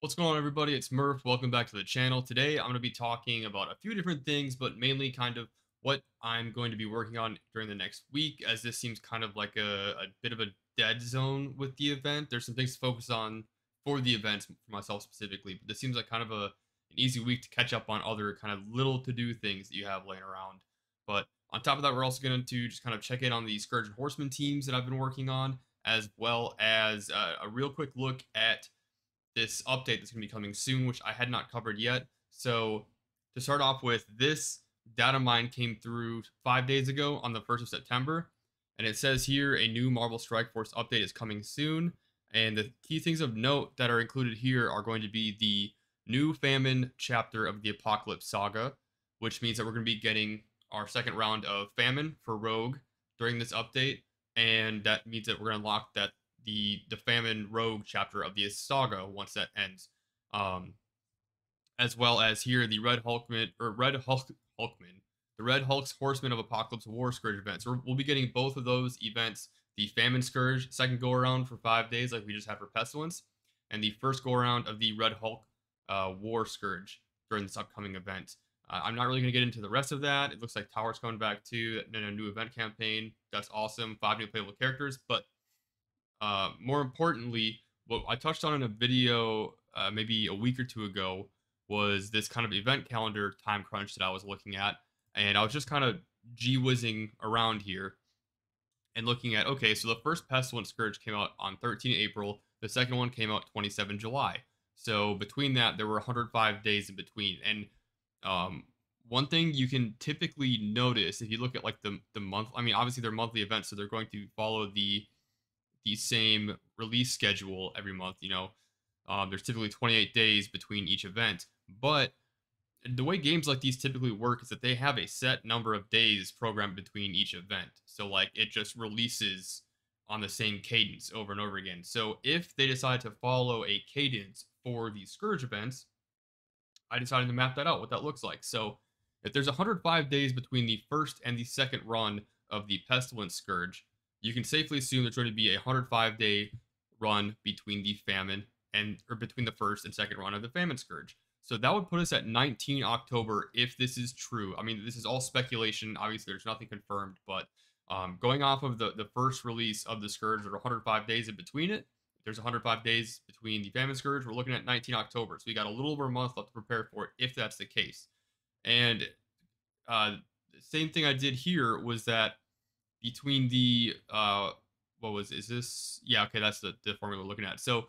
What's going on, everybody? It's Murph. Welcome back to the channel. Today, I'm going to be talking about a few different things, but mainly kind of what I'm going to be working on during the next week, as this seems kind of like a bit of a dead zone with the event. There's some things to focus on for the events for myself specifically, but this seems like kind of an easy week to catch up on other kind of little to-do things that you have laying around. But on top of that, we're also going to just kind of check in on the Scourge and Horseman teams that I've been working on, as well as a real quick look at this update that's going to be coming soon, which I had not covered yet. So, to start off with, this data mine came through 5 days ago on the 1st of September. And it says here a new Marvel Strike Force update is coming soon. And the key things of note that are included here are going to be the new Famine chapter of the Apocalypse Saga, which means that we're going to be getting our second round of Famine for Rogue during this update. And that means that we're going to unlock the Famine Rogue chapter of the saga once that ends. Um, as well as here the the Red Hulk's Horseman of Apocalypse War Scourge events. So we'll be getting both of those events: the Famine Scourge second go around for 5 days, like we just had for Pestilence, and the first go around of the Red Hulk War Scourge during this upcoming event. I'm not really going to get into the rest of that. It looks like Tower's coming back too, and a new event campaign. That's awesome. 5 new playable characters, but more importantly, what I touched on in a video maybe a week or two ago was this kind of event calendar time crunch that I was looking at. And I was just kind of gee-whizzing around here and looking at, okay, so the first Pestilence Scourge came out on 13 April. The second one came out 27 July. So between that, there were 105 days in between. And um, one thing you can typically notice if you look at like the month, I mean, obviously they're monthly events, so they're going to follow the same release schedule every month. There's typically 28 days between each event, but the way games like these typically work is that they have a set number of days programmed between each event. So like it just releases on the same cadence over and over again. So if they decide to follow a cadence for these Scourge events, I decided to map that out, what that looks like. So if there's 105 days between the first and the second run of the Pestilence Scourge, you can safely assume there's going to be a 105-day run between the Famine or between the first and second run of the Famine Scourge. So that would put us at 19 October if this is true. I mean, this is all speculation. Obviously, there's nothing confirmed, but going off of the first release of the Scourge, there are 105 days in between it. There's 105 days between the Famine Scourge. We're looking at 19 October. So we got a little over a month left to prepare for it if that's the case. And the same thing I did here was that between the what was is this yeah, okay, that's the formula we're looking at. So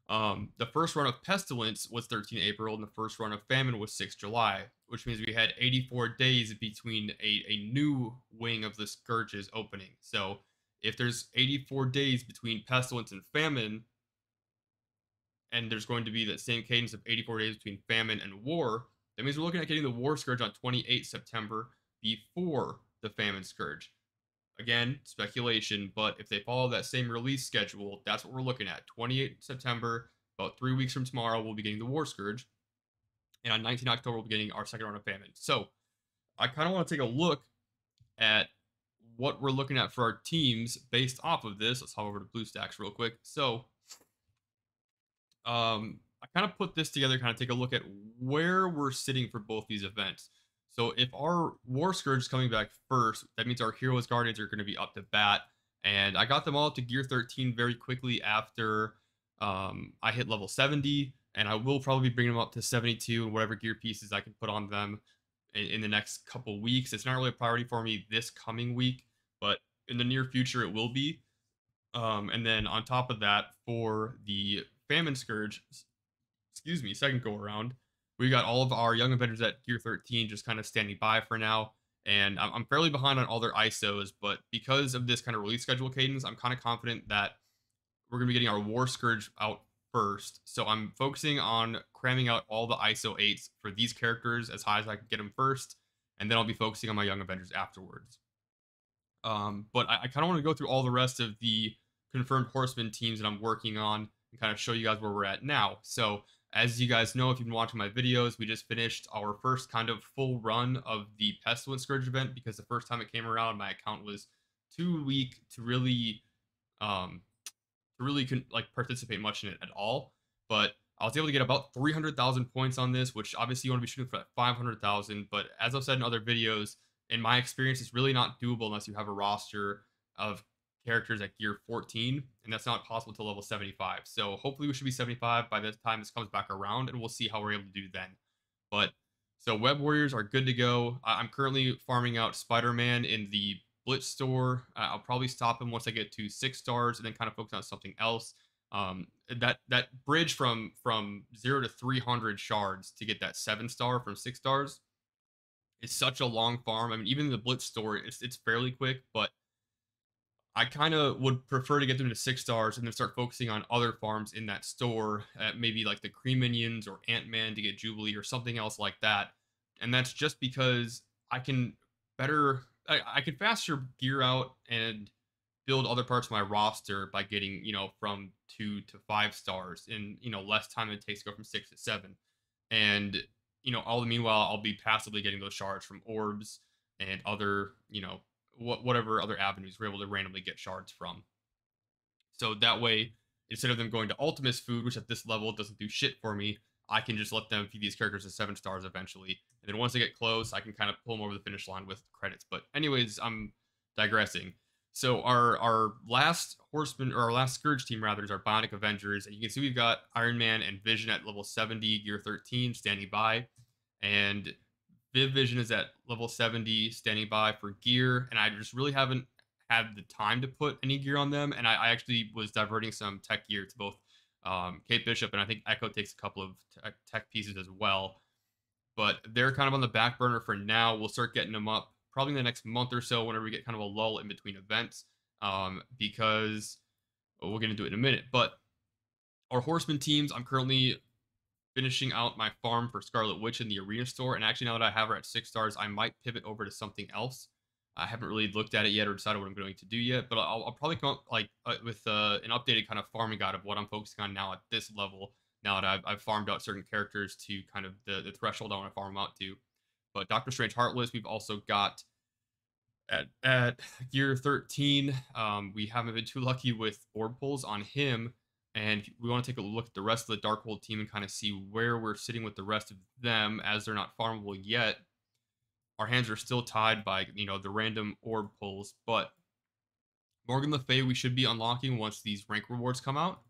the first run of Pestilence was 13 April and the first run of Famine was 6 July, which means we had 84 days between a new wing of the Scourge's opening. So if there's 84 days between Pestilence and Famine, and there's going to be that same cadence of 84 days between Famine and War, that means we're looking at getting the War Scourge on 28 September before the Famine Scourge. Again, speculation, but if they follow that same release schedule, that's what we're looking at. 28 September, about 3 weeks from tomorrow, we'll be getting the War Scourge. And on 19 October, we'll be getting our second round of Famine. So I kind of want to take a look at what we're looking at for our teams based off of this. Let's hop over to BlueStacks real quick. So I kind of put this together, kind of take a look at where we're sitting for both these events. So if our War Scourge is coming back first, that means our Heroes Guardians are going to be up to bat. And I got them all up to Gear 13 very quickly after I hit level 70. And I will probably bring them up to 72 and whatever gear pieces I can put on them in the next couple weeks. It's not really a priority for me this coming week, but in the near future it will be. And then on top of that, for the Famine Scourge, excuse me, second go around, we got all of our Young Avengers at Gear 13 just kind of standing by for now. And I'm fairly behind on all their ISOs, but because of this kind of release schedule cadence, I'm kind of confident that we're going to be getting our War Scourge out first. So I'm focusing on cramming out all the ISO 8s for these characters as high as I can get them first. And then I'll be focusing on my Young Avengers afterwards. But I kind of want to go through all the rest of the confirmed Horseman teams that I'm working on and kind of show you guys where we're at now. So as you guys know, if you've been watching my videos, we just finished our first kind of full run of the Pestilence Scourge event because the first time it came around, my account was too weak to really like participate much in it at all. But I was able to get about 300,000 points on this, which obviously you want to be shooting for that 500,000. But as I've said in other videos, in my experience, it's really not doable unless you have a roster of characters at gear 14, and that's not possible till level 75. So hopefully we should be 75 by the time this comes back around, and we'll see how we're able to do then. But so Web Warriors are good to go. I'm currently farming out Spider-Man in the Blitz store. I'll probably stop him once I get to 6 stars, and then kind of focus on something else. That bridge from 0 to 300 shards to get that 7 star from 6 stars is such a long farm. I mean, even in the Blitz store, it's fairly quick, but I kind of would prefer to get them to 6 stars and then start focusing on other farms in that store, maybe like the Kree Minions or Ant-Man to get Jubilee or something else like that. And that's just because I can I can faster gear out and build other parts of my roster by getting, from 2 to 5 stars in, less time than it takes to go from 6 to 7. And, all the meanwhile, I'll be passively getting those shards from orbs and other, whatever other avenues we're able to randomly get shards from. So that way, instead of them going to Ultimus food, which at this level doesn't do shit for me, I can just let them feed these characters to 7 stars eventually. And then once they get close, I can kind of pull them over the finish line with credits. But anyways, I'm digressing. So our last horseman, or our last Scourge team rather, is our Bionic Avengers. And you can see we've got Iron Man and Vision at level 70, gear 13, standing by. And Viv Vision is at level 70, standing by for gear. And I just really haven't had the time to put any gear on them. And I actually was diverting some tech gear to both Kate Bishop, and I think Echo takes a couple of tech pieces as well. But they're kind of on the back burner for now. We'll start getting them up probably in the next month or so whenever we get kind of a lull in between events, because we're going to do it in a minute. But our Horseman teams, I'm currently finishing out my farm for Scarlet Witch in the arena store. And actually, now that I have her at 6 stars, I might pivot over to something else. I haven't really looked at it yet or decided what I'm going to do yet, but I'll probably come up with an updated kind of farming guide of what I'm focusing on now at this level. Now that I've farmed out certain characters to kind of the threshold I want to farm them out to. But Doctor Strange Heartless, we've also got at gear 13. We haven't been too lucky with orb pulls on him, and we want to take a look at the rest of the Darkhold team and kind of see where we're sitting with the rest of them, as they're not farmable yet. Our hands are still tied by, the random orb pulls, but Morgan Le Fay we should be unlocking once these rank rewards come out.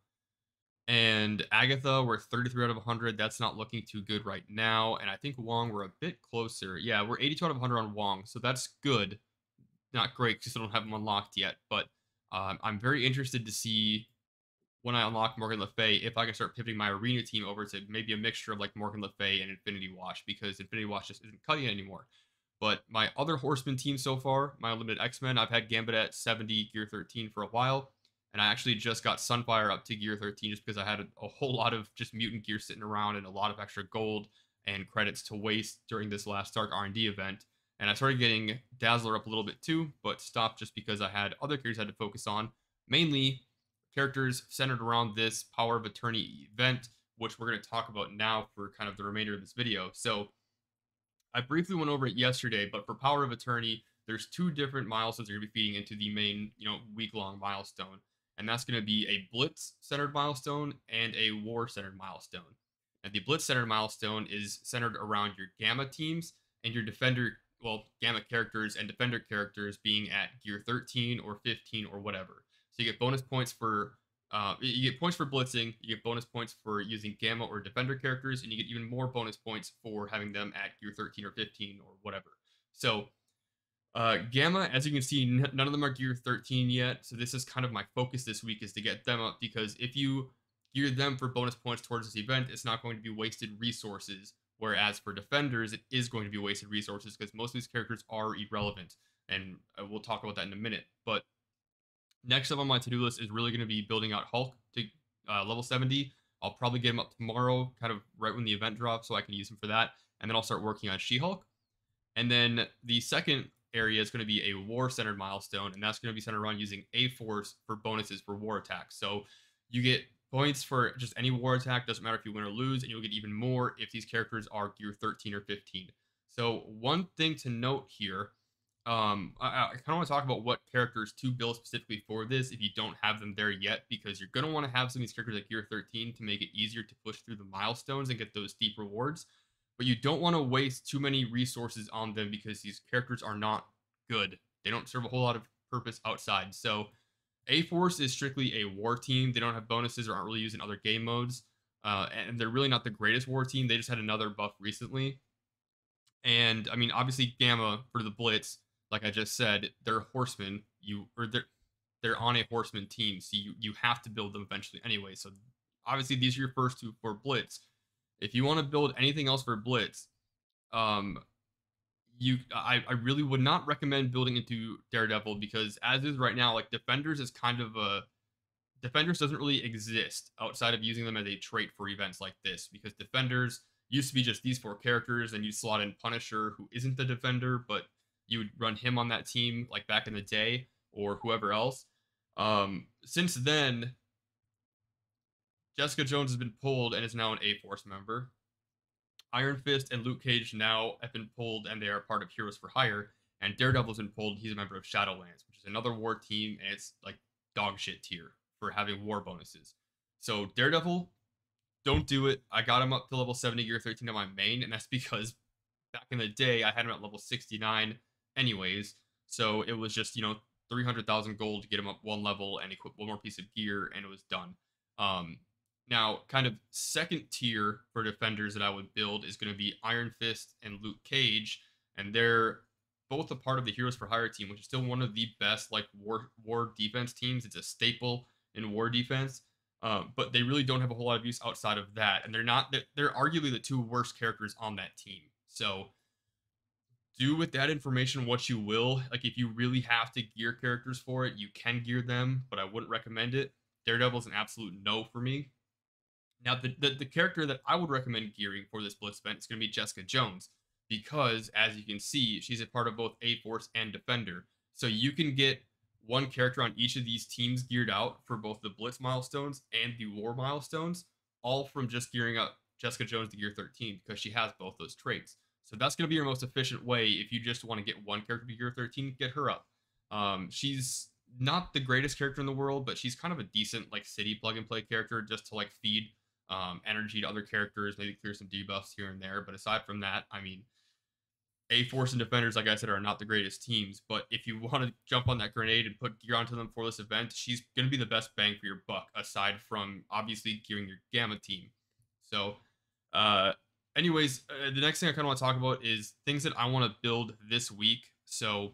And Agatha, we're 33 out of 100. That's not looking too good right now. And I think Wong, we're a bit closer. Yeah, we're 82 out of 100 on Wong, so that's good. Not great because I don't have them unlocked yet, but I'm very interested to see when I unlock Morgan Le Fay if I can start pivoting my arena team over to maybe a mixture of like Morgan Le Fay and Infinity Watch, because Infinity Watch just isn't cutting it anymore. But my other Horseman team so far, my Unlimited X-Men, I've had Gambit at 70, gear 13 for a while. And I actually just got Sunfire up to gear 13 just because I had a whole lot of just mutant gear sitting around and a lot of extra gold and credits to waste during this last Stark R&D event. And I started getting Dazzler up a little bit too, but stopped just because I had other characters I had to focus on. Mainly characters centered around this Power of Attorney event, which we're going to talk about now for kind of the remainder of this video. So I briefly went over it yesterday, but for Power of Attorney, there's 2 different milestones you're going to be feeding into the main, week-long milestone. And that's going to be a Blitz-centered milestone and a War-centered milestone. And the Blitz-centered milestone is centered around your Gamma teams and your Defender, Gamma characters and Defender characters being at gear 13 or 15 or whatever. So you get bonus points for you get points for blitzing, you get bonus points for using Gamma or Defender characters, and you get even more bonus points for having them at gear 13 or 15 or whatever. So Gamma, as you can see, none of them are gear 13 yet, so this is kind of my focus this week, is to get them up, because if you gear them for bonus points towards this event, it's not going to be wasted resources, whereas for Defenders, it is going to be wasted resources, because most of these characters are irrelevant, and we'll talk about that in a minute. But next up on my to-do list is really going to be building out Hulk to level 70. I'll probably get him up tomorrow, kind of right when the event drops, so I can use him for that. And then I'll start working on She-Hulk. And then the second area is going to be a war-centered milestone, and that's going to be centered around using A-Force for bonuses for war attacks. So you get points for just any war attack, doesn't matter if you win or lose, and you'll get even more if these characters are gear 13 or 15. So one thing to note here, I kind of want to talk about what characters to build specifically for this if you don't have them there yet, because you're going to want to have some of these characters like Gear 13 to make it easier to push through the milestones and get those steep rewards. But you don't want to waste too many resources on them because these characters are not good. They don't serve a whole lot of purpose outside. So A-Force is strictly a war team. They don't have bonuses or aren't really used in other game modes. And they're really not the greatest war team. They just had another buff recently. And I mean, obviously, Gamma for the Blitz, like I just said, they're horsemen. They're on a horseman team, so you have to build them eventually anyway. So obviously, these are your first two for Blitz. If you want to build anything else for Blitz, um, I really would not recommend building into Daredevil because as is right now, like Defenders is kind of a Defenders doesn't really exist outside of using them as a trait for events like this, because Defenders used to be just these four characters, and you slot in Punisher, who isn't the Defender, but you would run him on that team like back in the day, or whoever else. Since then, Jessica Jones has been pulled and is now an A-Force member. Iron Fist and Luke Cage now have been pulled, and they are part of Heroes for Hire. And Daredevil's been pulled. He's a member of Shadowlands, which is another war team, and it's like dog shit tier for having war bonuses. So Daredevil, don't do it. I got him up to level 70 gear 13 on my main, and that's because back in the day I had him at level 69 anyways. So it was just, 300,000 gold to get him up one level and equip one more piece of gear, and it was done. Um, Now, kind of second tier for defenders that I would build is going to be Iron Fist and Luke Cage, and they're both a part of the Heroes for Hire team, which is still one of the best like war defense teams. It's a staple in war defense, but they really don't have a whole lot of use outside of that, and they're arguably the two worst characters on that team. So do with that information what you will. Like if you really have to gear characters for it, you can gear them, but I wouldn't recommend it. Daredevil's an absolute no for me. Now, the character that I would recommend gearing for this Blitz event is going to be Jessica Jones, because as you can see, she's a part of both A-Force and Defender. So you can get one character on each of these teams geared out for both the Blitz milestones and the War milestones, all from just gearing up Jessica Jones to gear 13 because she has both those traits. So that's going to be your most efficient way if you just want to get one character to gear 13, get her up. She's not the greatest character in the world, but she's kind of a decent like city plug and play character just to like feed energy to other characters, maybe clear some debuffs here and there. But aside from that, I mean, A-Force and Defenders, like I said, are not the greatest teams. But if you want to jump on that grenade and put gear onto them for this event, she's going to be the best bang for your buck, aside from obviously gearing your Gamma team. So, the next thing I kind of want to talk about is things that I want to build this week. So,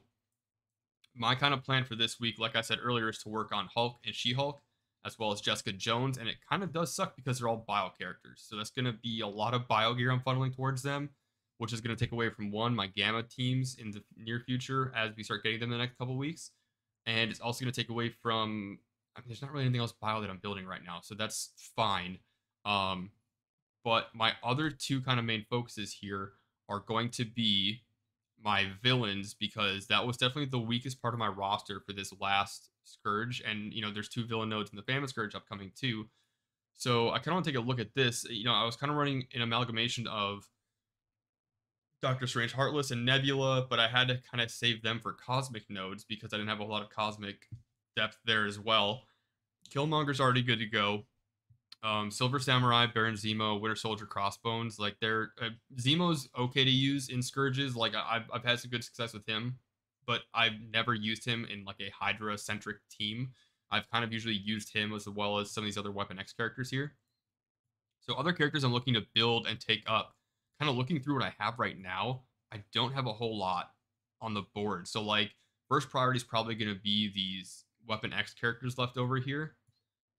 my kind of plan for this week, like I said earlier, is to work on Hulk and She-Hulk, as well as Jessica Jones, and it kind of does suck because they're all bio characters. So that's going to be a lot of bio gear I'm funneling towards them, which is going to take away from my Gamma teams in the near future as we start getting them in the next couple weeks. And it's also going to take away from, I mean, there's not really anything else bio that I'm building right now, so that's fine. But my other two kind of main focuses here are going to be my villains, because that was definitely the weakest part of my roster for this last Scourge. And, there's two villain nodes in the Famine Scourge upcoming too. So I kind of want to take a look at this. I was kind of running an amalgamation of Doctor Strange, Heartless, and Nebula, but I had to kind of save them for Cosmic nodes because I didn't have a lot of Cosmic depth there as well. Killmonger's already good to go. Silver Samurai, Baron Zemo, Winter Soldier, Crossbones, like they're Zemo's okay to use in Scourges. Like I've had some good success with him, but I've never used him in like a Hydra centric team. I've kind of usually used him as well as some of these other Weapon X characters here. So other characters I'm looking to build and take up, kind of looking through what I have right now, I don't have a whole lot on the board. So like first priority is probably going to be these Weapon X characters left over here.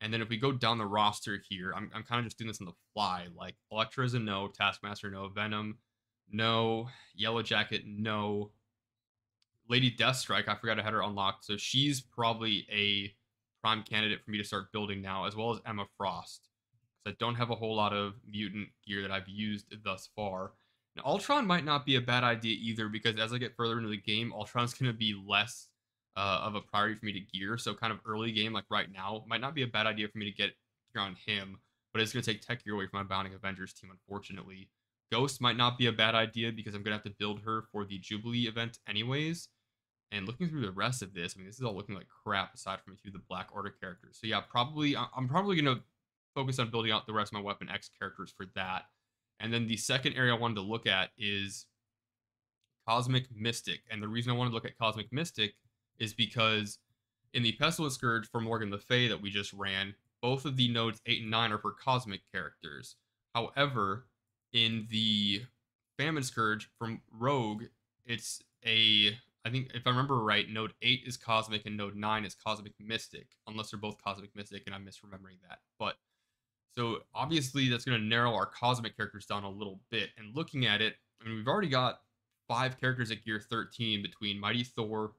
And then if we go down the roster here, I'm kind of just doing this on the fly. Like Elektra is a no, Taskmaster no, Venom no, Yellow Jacket no, Lady Deathstrike, I forgot I had her unlocked, so she's probably a prime candidate for me to start building now, as well as Emma Frost, because I don't have a whole lot of mutant gear that I've used thus far. Now, Ultron might not be a bad idea either, because as I get further into the game, Ultron's going to be less of a priority for me to gear. So kind of early game, like right now, might not be a bad idea for me to get gear on him, but it's going to take tech gear away from my Bionic Avengers team, unfortunately. Ghost might not be a bad idea because I'm going to have to build her for the Jubilee event anyways. And looking through the rest of this, I mean, this is all looking like crap aside from a few of the Black Order characters. So yeah, probably I'm probably gonna focus on building out the rest of my Weapon X characters for that. And then the second area I wanted to look at is Cosmic Mystic. And the reason I wanted to look at Cosmic Mystic is because in the Pestilence Scourge for Morgan Le Fay that we just ran, both of the nodes 8 and 9 are for cosmic characters. However, in the Famine Scourge from Rogue, it's a I think if I remember right, node 8 is cosmic and node 9 is cosmic mystic, unless they're both cosmic mystic and I'm misremembering that. But so obviously that's going to narrow our cosmic characters down a little bit. And looking at it, I mean, we've already got 5 characters at gear 13 between Mighty Thor,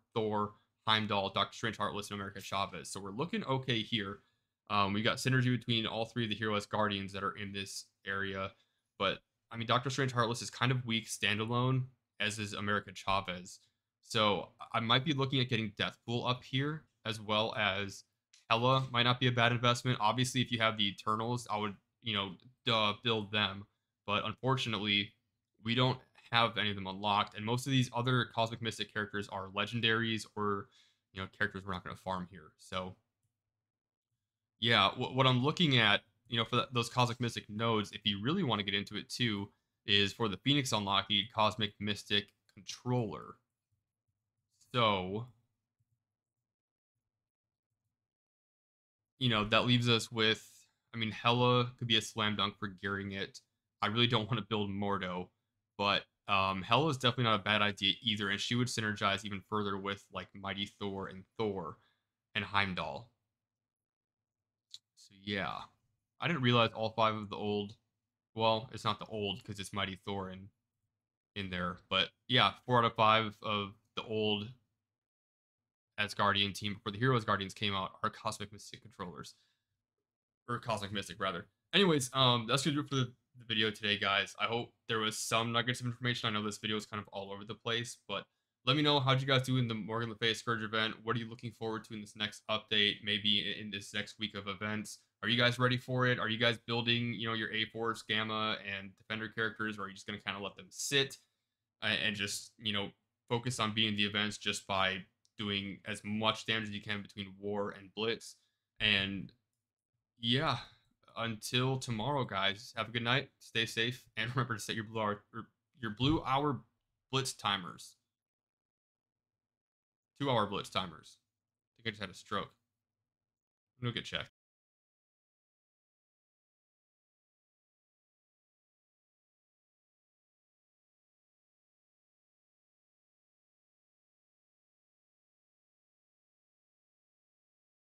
Heimdall, Doctor Strange, Heartless, and America Chavez. So we're looking okay here. We got synergy between all 3 of the Hero S Guardians that are in this area. But I mean, Doctor Strange Heartless is kind of weak standalone, as is America Chavez. So I might be looking at getting Deathpool up here, as well as Hela might not be a bad investment. Obviously, if you have the Eternals, I would, build them. But unfortunately, we don't have any of them unlocked, and most of these other Cosmic Mystic characters are legendaries or, characters we're not going to farm here. So, yeah, what I'm looking at, for those Cosmic Mystic nodes, if you really want to get into it too, is for the Phoenix unlock, you need Cosmic Mystic Controller. So, that leaves us with, I mean, Hela could be a slam dunk for gearing it. I really don't want to build Mordo, but Hela is definitely not a bad idea either, and she would synergize even further with like Mighty Thor and Heimdall. So yeah, I didn't realize all 5 of the old. Well, it's not the old because it's Mighty Thor in there, but yeah, 4 out of 5 of the old Asgardian team before the Heroes Guardians came out are Cosmic Mystic controllers. Or Cosmic Mystic rather. Anyways, that's gonna do it for the video today, guys. I hope there was some nuggets of information. I know this video is kind of all over the place, but let me know how'd you guys do in the Morgan Le Fay Scourge event. What are you looking forward to in this next update? Maybe in this next week of events. Are you guys ready for it? Are you guys building, your A Force, Gamma, and Defender characters, or are you just gonna kind of let them sit and just, focus on beating the events just by doing as much damage as you can between War and Blitz? And yeah. Until tomorrow, guys. Have a good night. Stay safe, and remember to set your blue hour blitz timers. 2-hour blitz timers. I think I just had a stroke. I'm gonna get checked.